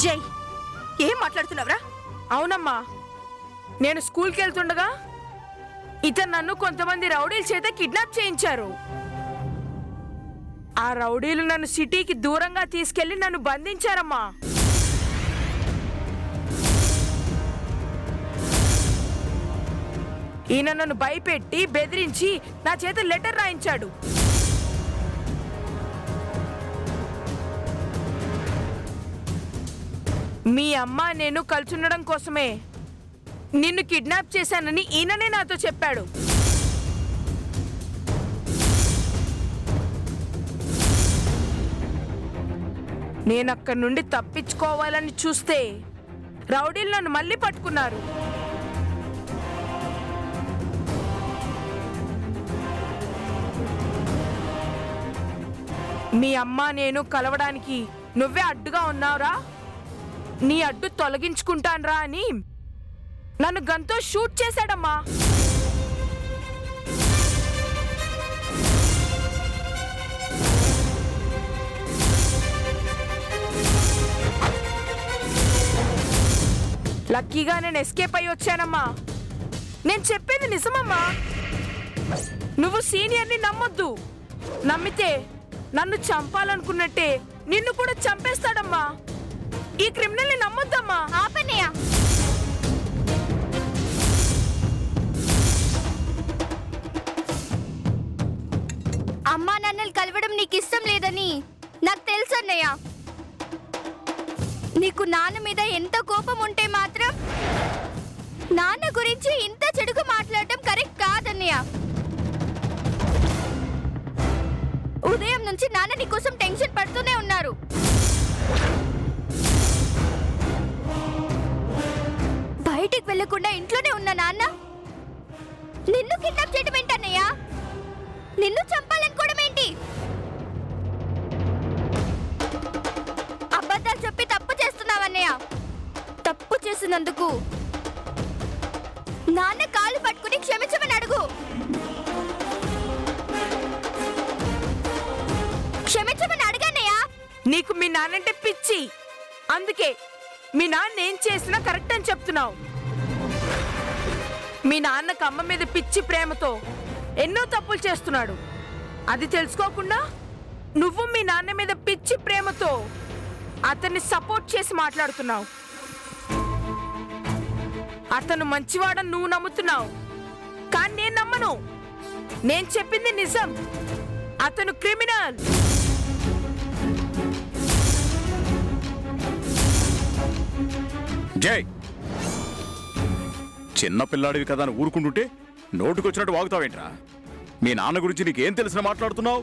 జై, ఏం మాట్లాడుతున్నావురా? అవునమ్మా, నేను స్కూల్కి వెళ్తుండగా ఇతను నన్ను కొంతమంది రౌడీల చేత కిడ్నాప్ చేయించారు. ఆ రౌడీలు నన్ను సిటీకి దూరంగా తీసుకెళ్లి నన్ను బంధించారమ్మా. ఈయన నన్ను భయపెట్టి బెదిరించి నా చేత లెటర్ రాయించాడు. మీ అమ్మ నేను కలుసుండడం కోసమే నిన్ను కిడ్నాప్ చేశానని ఈయననే నాతో చెప్పాడు. నేనక్కడి నుండి తప్పించుకోవాలని చూస్తే రౌడీలు నన్ను మళ్ళీ పట్టుకున్నారు. మీ అమ్మ నేను కలవడానికి నువ్వే అడ్డుగా ఉన్నావురా, నీ అడ్డు తొలగించుకుంటాన్రా అని నన్ను గన్తో షూట్ చేశాడమ్మా. లక్కీగా నేను ఎస్కేప్ అయ్యి వచ్చానమ్మా. నేను చెప్పేది నిజమమ్మా. నువ్వు సీనియర్ని నమ్మొద్దు. నమ్మితే నన్ను చంపాలనుకున్నట్టే నిన్ను కూడా చంపేస్తాడమ్మా. ఈ క్రిమినల్ని నమ్మొద్దమ్మా. ఆపన్నయ్య, అమ్మా నాన్నలు కలవడం నీకు ఇష్టం లేదని నాకు తెలుసు అన్నయ్య. నీకు నాన్న మీద ఎంత కోపం ఉంటే మాత్రం నాన్న గురించి ఇంత చెడుగా మాట్లాడటం కరెక్ట్ కాదన్నయ్య. ఉదయం నుంచి నాన్న నీ కోసం టెన్షన్ పడుతూనే ఉన్నారు. బయటికి వెళ్లకుండా ఇంట్లోనే ఉన్న నాన్న నిన్ను కిడ్నాప్ చేయడం ఏంటన్నయ్యా? నిన్ను చంపాలనుకోవడం ఏంటి? అబద్ధాలు చెప్పి తప్పు చేస్తున్నావన్నయ్య. తప్పు చేసినందుకు నాన్న కాలు పట్టుకుని క్షమించమని అడుగు. క్షమించమని అడగన్నయ్యా. నీకు మీ నాన్నంటే పిచ్చి, అందుకే మీ నాన్న ఏం చేసినా కరెక్ట్ అని చెప్తున్నావు. మీ నాన్నకు అమ్మ మీద పిచ్చి ప్రేమతో ఎన్నో తప్పులు చేస్తున్నాడు. అది తెలుసుకోకుండా నువ్వు మీ నాన్న మీద పిచ్చి ప్రేమతో అతన్ని సపోర్ట్ చేసి మాట్లాడుతున్నావు. అతను మంచివాడని నువ్వు నమ్ముతున్నావు, కానీ నేను నమ్మను. నేను చెప్పింది నిజం. అతను క్రిమినల్. జై, చిన్న పిల్లాడివి కదా అని ఊరుకుంటుంటే నోటుకొచ్చినట్టు వాగుతావేంట్రా? మీ నాన్న గురించి నీకేం తెలిసిన మాట్లాడుతున్నావు?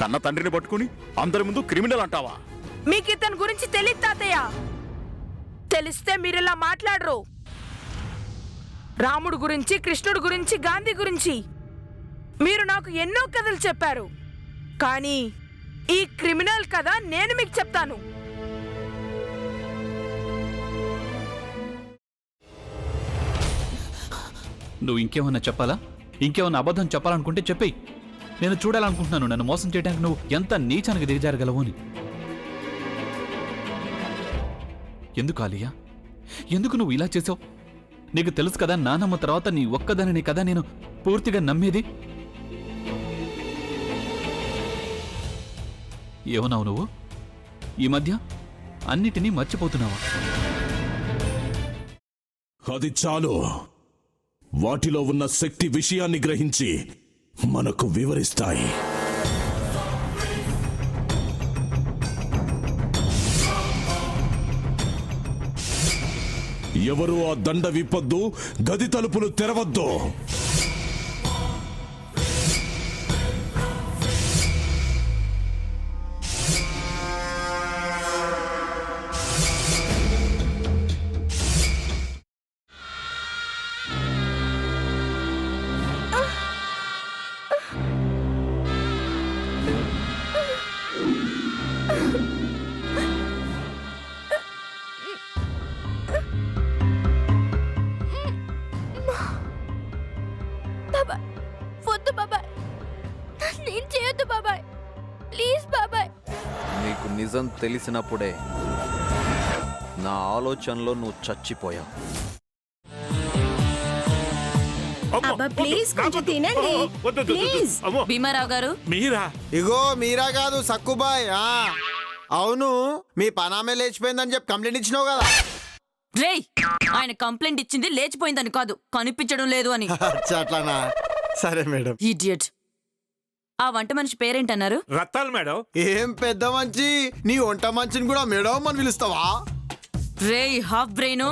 కన్న తండ్రిని పట్టుకుని అందరి ముందు క్రిమినల్ అంటావా? మీకు ఇతని గురించి తెలియదు తాతయ్య. తెలిస్తే మీరిలా మాట్లాడరు. రాముడు గురించి, కృష్ణుడు గురించి, గాంధీ గురించి మీరు నాకు ఎన్నో కథలు చెప్పారు. కానీ ఈ క్రిమినల్ కథ నేను మీకు చెప్తాను. నువ్వు ఇంకేమన్నా చెప్పాలా? ఇంకేమన్నా అబద్ధం చెప్పాలనుకుంటే చెప్పేయి. నేను చూడాలనుకుంటున్నాను నన్ను మోసం చేయడానికి నువ్వు ఎంత నీచానికి దిగజారగలవు అని. ఎందుకు ఆలియా, ఎందుకు నువ్వు ఇలా చేసావు? నీకు తెలుసు కదా నానమ్మ తర్వాత నీ ఒక్కదానిని కదా నేను పూర్తిగా నమ్మేది. ఏమన్నావు నువ్వు? ఈ మధ్య అన్నిటినీ మర్చిపోతున్నావా? అది చాలు. వాటిలో ఉన్న శక్తి విషయాన్ని గ్రహించి మనకు వివరిస్తాయి. ఎవరు ఆ దండ విప్పొద్దు, గది తలుపులు తెరవద్దు. వద్దు బాబాయ్, నేను చేయొద్దు బాబాయ్, ప్లీజ్ బాబాయ్. నీకు నిజం తెలిసినప్పుడే నా ఆలోచనలో నువ్వు చచ్చిపోయావు. అబ్బా ప్లీజ్ కొంచెం తినండి ప్లీజ్. భీమారావు గారు మీరా? ఇగో మీరా కాదు సక్కుబాయ్. అవును, మీ పనామే లేచిపోయిందని చెప్పి కంప్లైంట్ ఇచ్చినావు కదా. రేయ్, ఆయన కంప్లైంట్ ఇచ్చింది లేచిపోయిందని కాదు, కనిపించడం లేదు అని. అచ్చా, అట్లానా? సరే మేడం. ఇడియట్. ఆ వంట మనిషి పేరేంటన్నారు? రత్తాలు మేడం. ఏం పెద్ద మంచి, నీ వంట మంచిని కూడా మేడం అని పిలుస్తావా? రేయ్ హాఫ్ బ్రెయిన్,